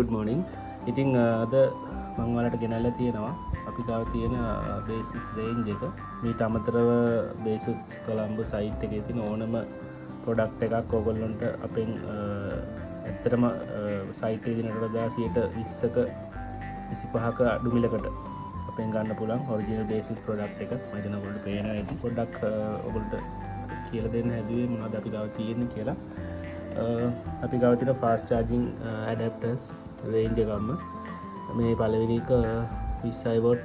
good morning. ඉතින් අද මම ඔයාලට ගෙනල්ලා තියෙනවා අපි ගාව තියෙන බේසිස් රේන්ජ් එක. මීට අමතරව බේසිස් කොළඹ සයිට් එකේ තියෙන ඕනම ප්‍රොඩක්ට් එකක් ඔයගොල්ලන්ට අපෙන් ඇත්තටම සයිට් එකේ දිනට වඩා 20%ක 25ක අඩු මිලකට අපෙන් ගන්න පුළුවන් ඔරිජිනල් බේසිස් ප්‍රොඩක්ට් එක. මම හිතනවා ඔයගොල්ලන්ට පේනවා ඇති. පොඩ්ඩක් ඔයගොල්ලන්ට කියලා දෙන්න හැදුවේ මොනවද අපි ගාව තියෙන්නේ කියලා. අපි ගාව තියෙන ෆාස්ට් චාර්ජින් ඇඩැප්ටර්ස් රේන්ජ් එකම මේ පළවෙනි එක 20 වොට්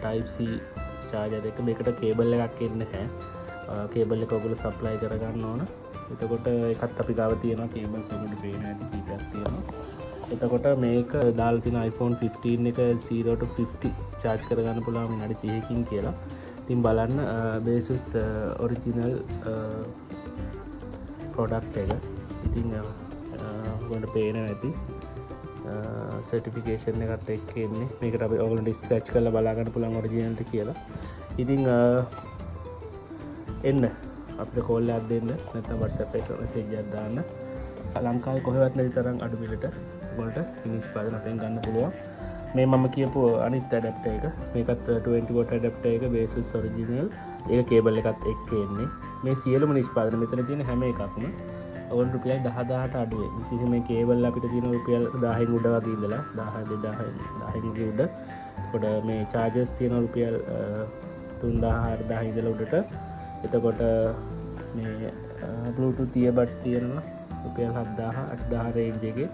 type C charger එක. මේකට කේබල් එකක් එන්නේ නැහැ. කේබල් එක ඔයගොල්ලෝ සප්ලයි කරගන්න ඕන. එතකොට ඒකත් අපි ගාව තියෙනවා කේබල්ස් ඔයගොල්ලෝ පේනවා ඇති කීපයක් තියෙනවා. එතකොට මේක දාලා තියෙන iPhone 15 එක 0 to 50 charge කරගන්න පුළුවන් විනාඩි 30කින් කියලා. ඉතින් බලන්න Asus original product එක. ඉතින් ඔයගොල්ලන්ට පේනවා ඇති සර්ටිෆිකේෂන් එකත් එක්ක එන්නේ. මේකට අපි ඔයගොල්ලන්ට ස්ක්‍රැච් කරලා බලා ගන්න පුළුවන් ඔරිජිනල්ද කියලා. ඉතින් එන්න අපිට කෝල් එකක් දෙන්න නැත්නම් WhatsApp එකට මෙසේජ් එකක් දාන්න. ලංකාවේ කොහෙවත් නැති තරම් අඩු මිලට ඔයගොල්ලන්ට නිෂ්පාදන අපෙන් ගන්න පුළුවන්. මේ මම කියපු අනිත් ඇඩැප්ටර් එක. මේකත් 20 watt ඇඩැප්ටර් එක Asus original. ඒක කේබල් එකත් එක්ක එන්නේ. මේ සියලුම නිෂ්පාදන මෙතන තියෙන හැම එකක්ම ඔවුන් රුපියල් 10,000ට අඩුවේ. විශේෂයෙන් මේ කේබල් අපිට තියෙන රුපියල් 1000න් උඩ වගේ ඉඳලා 1000 2000 1000න් උඩ. එතකොට මේ chargers තියෙන රුපියල් 3000 4000 ඉඳලා උඩට. එතකොට මේ Bluetooth earbuds තියෙනවා රුපියල් 7000 8000 range එකේ.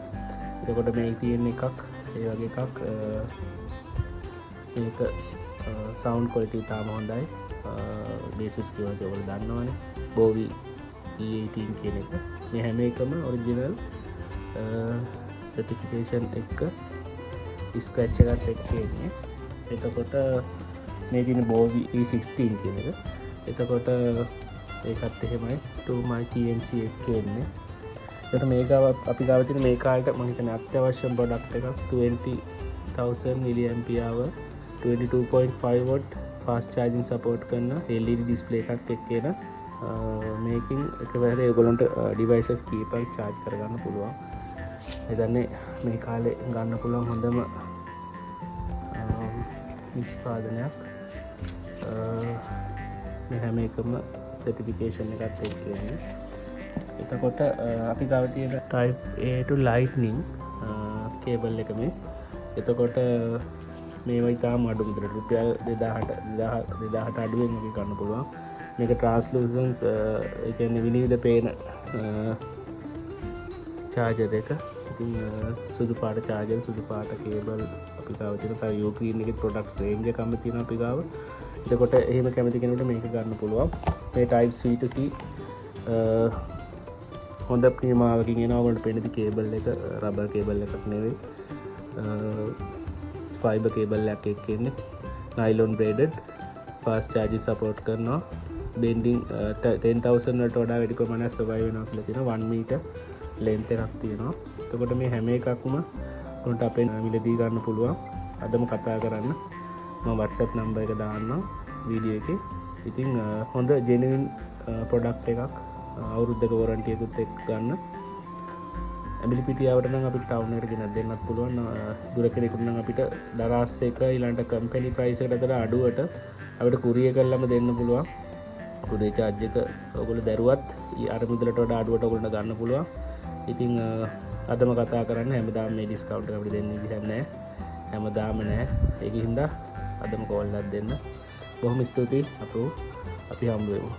එතකොට මේ තියෙන එකක් ඒ වගේ එකක් මේක sound quality තාම හොඳයි. Asus කියවලට ඔයගොල්ලෝ දන්නවනේ. Bowie E18 කියන එක. මේ හැම එකම ඔරිජිනල් සර්ටිෆිකේෂන් එක ස්ක්‍රැච් එකත් එක්ක එන්නේ. එතකොට මේ තියෙන Bowie E16 කියන එක. එතකොට ඒකත් එහෙමයි 2my TNC එක්ක එන්නේ. එතකොට මේක අපි ගාව තියෙන මේ කාලේට මම හිතන්නේ අත්‍යවශ්‍යම ප්‍රොඩක්ට් එකක් 20000 mAh 22.5 watt fast charging support කරන LED display එකත් එක්ක එන මේකින් එකවර ඔයගොල්ලන්ට ඩිවයිසස් කීපයක් charge කරගන්න පුළුවන්. හිතන්නේ මේ කාලේ ගන්න පුළුවන් හොඳම නිෂ්පාදනයක්. මේ හැම එකම සර්ටිෆිකේෂන් එකත් එක්ක එන්නේ. එතකොට අපි ගාව තියෙන type A to lightning cable එක මේ. එතකොට මේවා ඉතාම අඩු විතර රුපියල් 2000ට අඩුවෙන් මේක ගන්න පුළුවන්. මේක ට්‍රාන්ස්ලූසන්ස් ඒ කියන්නේ විනිවිද පේන චාර්ජර් එක. ඉතින් සුදු පාට චාර්ජර් සුදු පාට කේබල් අපි ගාව තියෙන තව Ugreen එකේ ප්‍රොඩක්ට්ස් රේන්ජ් එකක්ම තියෙනවා අපි ගාව. එතකොට එහෙම කැමති කෙනෙකුට මේක ගන්න පුළුවන්. මේ type C to C හොඳ ප්‍රීමාවකින් එනවා. ඔයගොල්ලන්ට පේනදි කේබල් එක රබර් කේබල් එකක් නෙවෙයි. ෆයිබර් කේබල් එකක් එක්ක එන්නේ. nylon braided fast charging support කරනවා. bending 10000 වලට වඩා වැඩි ප්‍රමාණයක් survive වෙනවා කියලා තියෙනවා. 1 meter length එකක් තියෙනවා. එතකොට මේ හැම එකක්ම උන්ට අපේ මිලදී ගන්න පුළුවන්. අදම කතා කරන්න මම WhatsApp number එක දාන්නම් වීඩියෝ එකේ. ඉතින් හොඳ genuine product එකක් අවුරුද්දක warranty එකකුත් එක්ක ගන්න. ඇඹිලිපිටියාවට නම් අපිට ටවුන් එකට ගෙනත් දෙන්නත් පුළුවන්. දුර කෙනෙකුට නම් අපිට දරස් එක ඊළඟට කම්පැනි ප්‍රයිස් එකට අතර අඩුවට අපිට කුරියර් කරලම දෙන්න පුළුවන්. කුරියර් charge එක ඔයගොල්ලෝ දරුවත් අර මුදලට වඩා අඩුවට ඔයගොල්ලන්ට ගන්න පුළුවන්. ඉතින් අදම කතා කරන්න හැමදාම මේ ඩිස්කවුන්ට් එක අපිට දෙන්න විදිහක් නැහැ. හැමදාම නැහැ. ඒකින් හින්දා අදම කෝල් එකක් දෙන්න. බොහොම ස්තුතියි අපෝ. අපි හම්බ වෙමු.